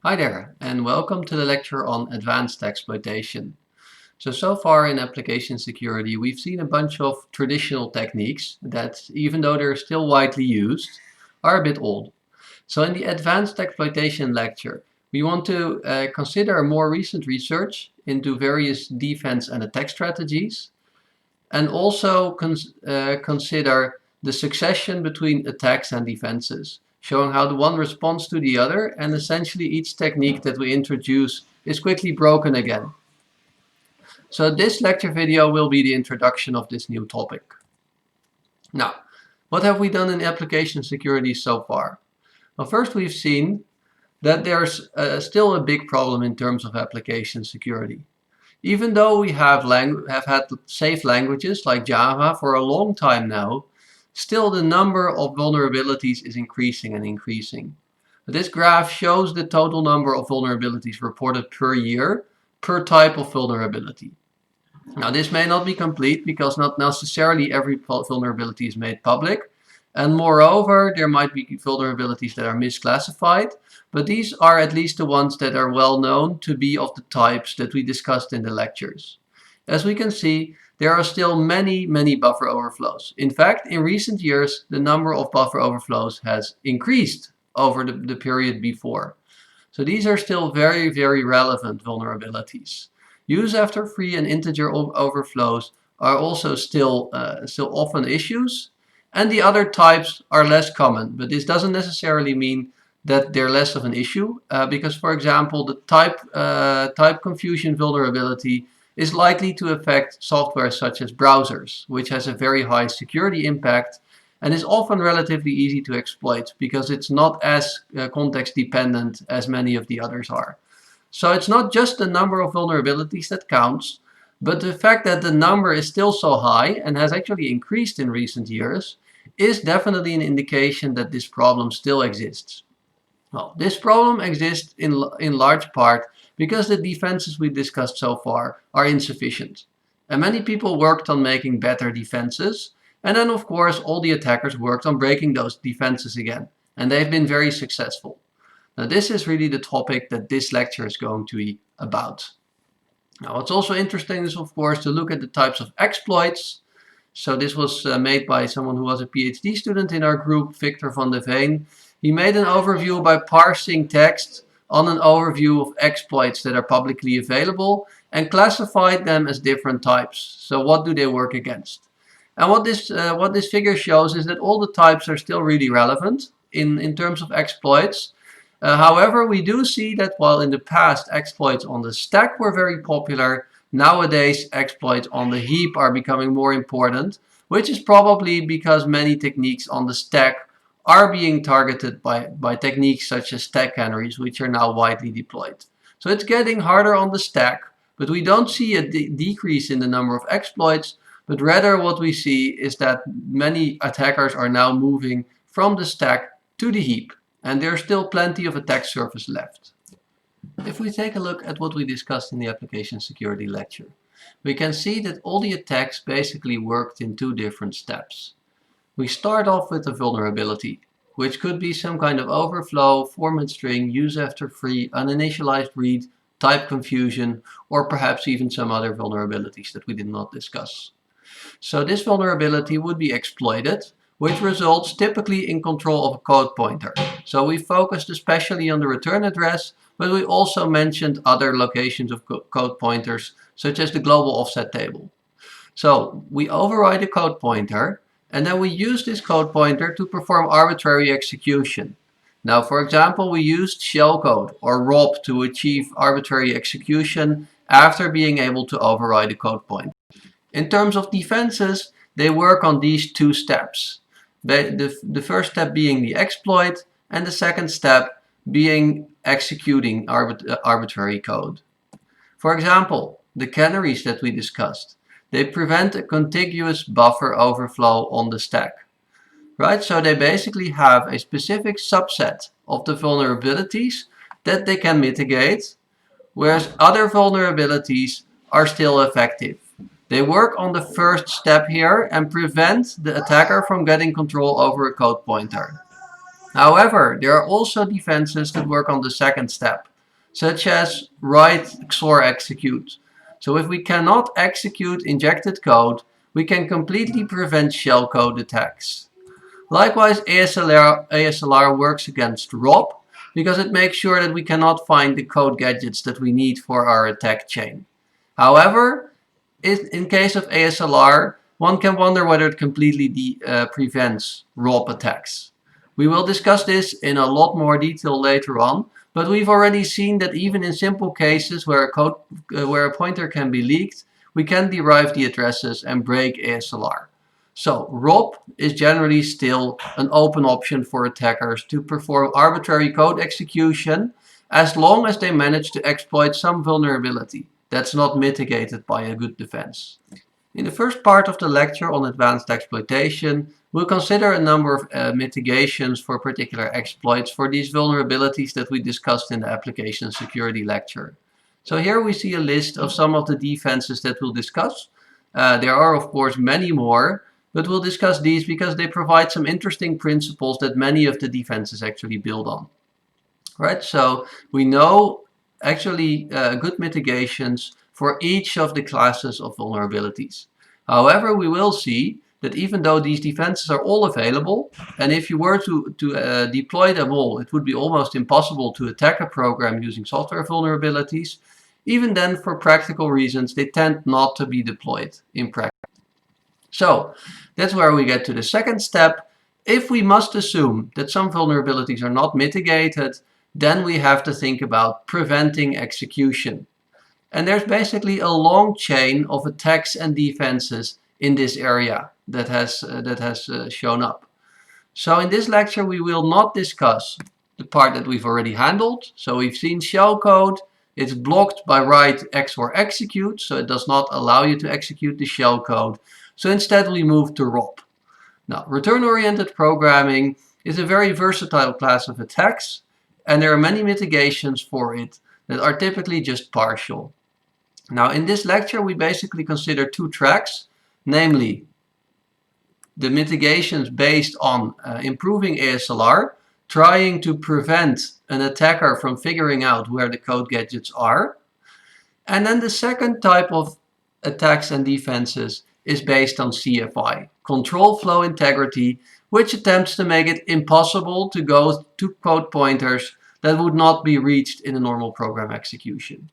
Hi there, and welcome to the lecture on advanced exploitation. So far in application security, we've seen a bunch of traditional techniques that, even though they're still widely used, are a bit old. So in the advanced exploitation lecture, we want to consider more recent research into various defense and attack strategies, and also consider the succession between attacks and defenses, showing how the one responds to the other, and essentially each technique that we introduce is quickly broken again. So this lecture video will be the introduction of this new topic. Now, what have we done in application security so far? Well, first we've seen that there's still a big problem in terms of application security. Even though we have had safe languages like Java for a long time now, still the number of vulnerabilities is increasing and increasing. This graph shows the total number of vulnerabilities reported per year per type of vulnerability. Now this may not be complete because not necessarily every vulnerability is made public, and moreover there might be vulnerabilities that are misclassified, but these are at least the ones that are well known to be of the types that we discussed in the lectures. As we can see, there are still many buffer overflows. In fact, in recent years, the number of buffer overflows has increased over the period before. So these are still very relevant vulnerabilities. Use after free and integer overflows are also still often issues, and the other types are less common, but this doesn't necessarily mean that they're less of an issue, because, for example, the type confusion vulnerability is likely to affect software such as browsers, which has a very high security impact and is often relatively easy to exploit because it's not as context dependent as many of the others are. So it's not just the number of vulnerabilities that counts, but the fact that the number is still so high and has actually increased in recent years is definitely an indication that this problem still exists. Well, this problem exists in large part because the defenses we discussed so far are insufficient. And many people worked on making better defenses, and then of course all the attackers worked on breaking those defenses again, and they've been very successful. Now this is really the topic that this lecture is going to be about. Now what's also interesting is of course to look at the types of exploits. So this was made by someone who was a PhD student in our group, Victor van de Veen. He made an overview by parsing text on an overview of exploits that are publicly available and classified them as different types. So what do they work against? And what this figure shows is that all the types are still really relevant in terms of exploits. However, we do see that while in the past exploits on the stack were very popular, nowadays exploits on the heap are becoming more important, which is probably because many techniques on the stack are being targeted by techniques such as stack canaries, which are now widely deployed. So it's getting harder on the stack, but we don't see a decrease in the number of exploits, but rather what we see is that many attackers are now moving from the stack to the heap. And there's still plenty of attack surface left. If we take a look at what we discussed in the application security lecture, we can see that all the attacks basically worked in two different steps. We start off with a vulnerability, which could be some kind of overflow, format string, use after free, uninitialized read, type confusion, or perhaps even some other vulnerabilities that we did not discuss. So this vulnerability would be exploited, which results typically in control of a code pointer. So we focused especially on the return address, but we also mentioned other locations of code pointers, such as the global offset table. So we override a code pointer, and then we use this code pointer to perform arbitrary execution. Now, for example, we used shellcode or ROP to achieve arbitrary execution after being able to override a code pointer. In terms of defenses, they work on these two steps. The first step being the exploit, and the second step being executing arbitrary code. For example, the canaries that we discussed, they prevent a contiguous buffer overflow on the stack. Right? So they basically have a specific subset of the vulnerabilities that they can mitigate, whereas other vulnerabilities are still effective. They work on the first step here and prevent the attacker from getting control over a code pointer. However, there are also defenses that work on the second step. such as write XOR execute. So if we cannot execute injected code, we can completely prevent shellcode attacks. Likewise, ASLR works against ROP because it makes sure that we cannot find the code gadgets that we need for our attack chain. However, in case of ASLR, one can wonder whether it completely prevents ROP attacks. We will discuss this in a lot more detail later on, but we've already seen that even in simple cases where a pointer can be leaked, we can derive the addresses and break ASLR. So ROP is generally still an open option for attackers to perform arbitrary code execution as long as they manage to exploit some vulnerability that's not mitigated by a good defense. In the first part of the lecture on advanced exploitation, we'll consider a number of mitigations for particular exploits for these vulnerabilities that we discussed in the application security lecture. So here we see a list of some of the defenses that we'll discuss. There are of course many more, but we'll discuss these because they provide some interesting principles that many of the defenses actually build on. Right, so we know actually good mitigations for each of the classes of vulnerabilities. However, we will see that even though these defenses are all available, and if you were to deploy them all, it would be almost impossible to attack a program using software vulnerabilities. Even then, for practical reasons, they tend not to be deployed in practice. So that's where we get to the second step. If we must assume that some vulnerabilities are not mitigated, then we have to think about preventing execution. And there's basically a long chain of attacks and defenses in this area that has shown up. So in this lecture we will not discuss the part that we've already handled. So we've seen shellcode. It's blocked by write XOR execute, so it does not allow you to execute the shellcode. So instead we move to ROP. Now, return-oriented programming is a very versatile class of attacks, and there are many mitigations for it that are typically just partial. Now, in this lecture, we basically consider two tracks, namely the mitigations based on improving ASLR, trying to prevent an attacker from figuring out where the code gadgets are. And then the second type of attacks and defenses is based on CFI, control flow integrity, which attempts to make it impossible to go to code pointers that would not be reached in a normal program execution.